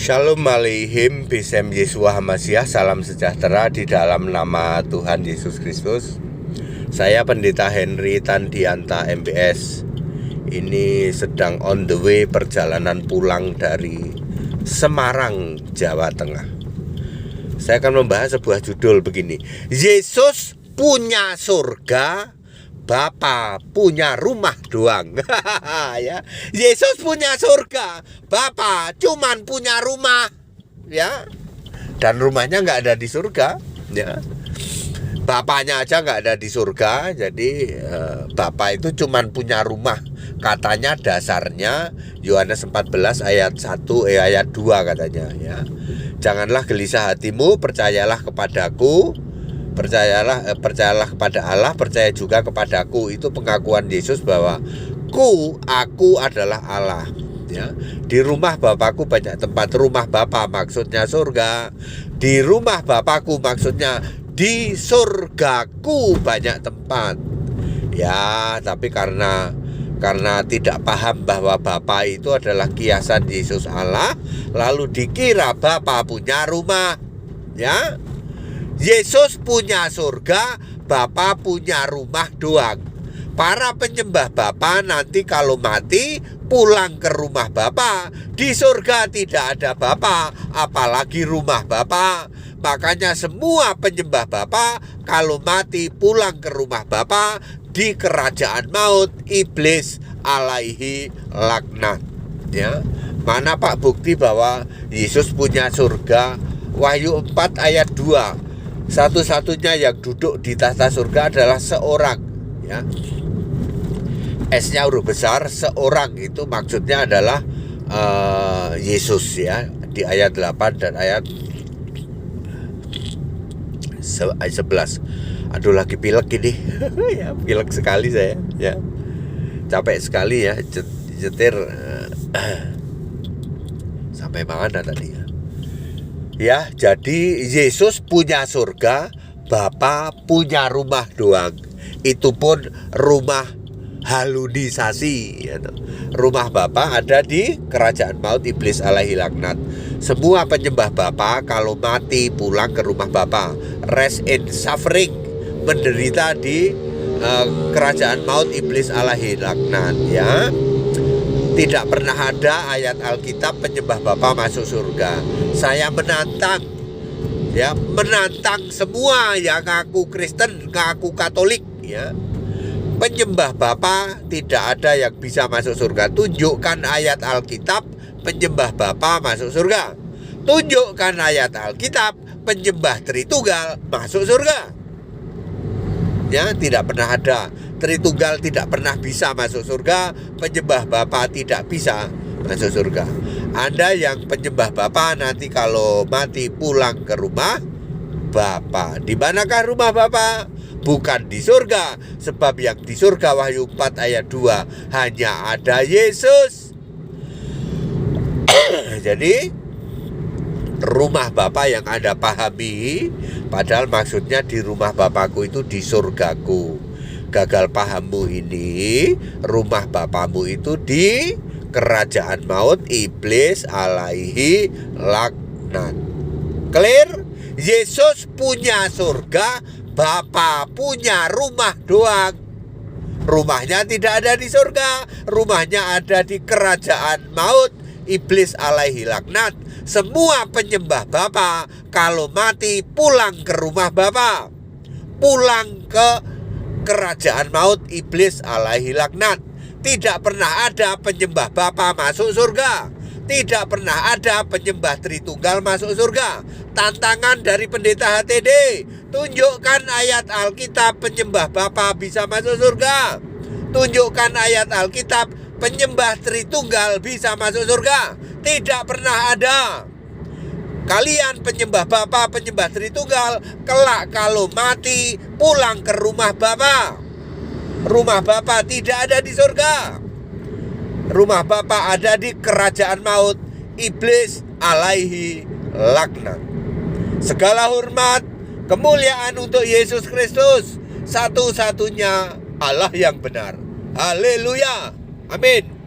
Shalom Aleihim, Bisem Yesua Hamasiah, salam sejahtera di dalam nama Tuhan Yesus Kristus. Saya Pendeta Henry Tandianta MBS. Ini sedang on the way perjalanan pulang dari Semarang, Jawa Tengah. Saya akan membahas sebuah judul begini: Yesus punya surga, Bapa punya rumah doang. Ya, Yesus punya surga, Bapa cuman punya rumah, ya. Dan rumahnya nggak ada di surga, ya. Bapaknya aja nggak ada di surga, jadi Bapa itu cuman punya rumah. Katanya dasarnya Yohanes 14 ayat 1 ayat 2 katanya, ya. Janganlah gelisah hatimu, percayalah kepadaku. Percayalah kepada Allah, percaya juga kepadaku. Itu pengakuan Yesus bahwa aku adalah Allah, ya. Di rumah Bapakku banyak tempat. Rumah Bapa maksudnya surga. Di rumah Bapakku maksudnya di surgaku banyak tempat. Ya, tapi karena tidak paham bahwa Bapa itu adalah kiasan Yesus Allah, lalu dikira Bapa punya rumah, ya. Yesus punya surga, Bapa punya rumah doang. Para penyembah Bapa nanti kalau mati pulang ke rumah Bapa. Di surga tidak ada Bapa, apalagi rumah Bapa. Makanya semua penyembah Bapa kalau mati pulang ke rumah Bapa, di kerajaan maut iblis alaihi laknat, ya. Mana Pak bukti bahwa Yesus punya surga? Wahyu 4 ayat 2. Satu-satunya yang duduk di tahta surga adalah seorang, ya. S-nya huruf besar, seorang itu maksudnya adalah Yesus, ya. Di ayat 8 dan ayat 11. Aduh, lagi pilek ini. Ya, pilek sekali saya, ya. Capek sekali ya nyetir. Sampai mana tadi ya? Ya, jadi Yesus punya surga, Bapa punya rumah doang. Itu pun rumah halunisasi, ya. Rumah Bapa ada di kerajaan maut iblis alaihi laknat. Semua penyembah Bapa kalau mati pulang ke rumah Bapa, rest in suffering, menderita di kerajaan maut iblis alaihi laknat, ya. Tidak pernah ada ayat Alkitab penyembah Bapa masuk surga. Saya menantang, ya, menantang semua yang ngaku Kristen, ngaku Katolik, ya. Penyembah Bapa tidak ada yang bisa masuk surga. Tunjukkan ayat Alkitab penyembah Bapa masuk surga. Tunjukkan ayat Alkitab penyembah Tritunggal masuk surga. Ya, tidak pernah ada. Tritunggal tidak pernah bisa masuk surga, penyembah Bapa tidak bisa masuk surga. Anda yang penyembah Bapa nanti kalau mati pulang ke rumah Bapa. Di manakah rumah Bapa? Bukan di surga, sebab yang di surga Wahyu 4 ayat 2 hanya ada Yesus. Jadi rumah Bapa yang Anda pahami, padahal maksudnya di rumah Bapakku itu di surgaku. Gagal pahammu ini, rumah Bapamu itu di kerajaan maut iblis alaihi laknat. Clear? Yesus punya surga, Bapa punya rumah doang. Rumahnya tidak ada di surga, rumahnya ada di kerajaan maut iblis alaihi laknat. Semua penyembah Bapa kalau mati pulang ke rumah Bapa, pulang ke kerajaan maut iblis alaihi laknat. Tidak pernah ada penyembah Bapa masuk surga. Tidak pernah ada penyembah Tritunggal masuk surga. Tantangan dari pendeta HTD, tunjukkan ayat Alkitab penyembah Bapa bisa masuk surga. Tunjukkan ayat Alkitab penyembah Tritunggal bisa masuk surga. Tidak pernah ada. Kalian penyembah Bapa, penyembah Tritunggal, kelak kalau mati pulang ke rumah Bapa. Rumah Bapa tidak ada di surga. Rumah Bapa ada di kerajaan maut iblis alaihi laknat. Segala hormat, kemuliaan untuk Yesus Kristus, satu-satunya Allah yang benar. Haleluya. Amin.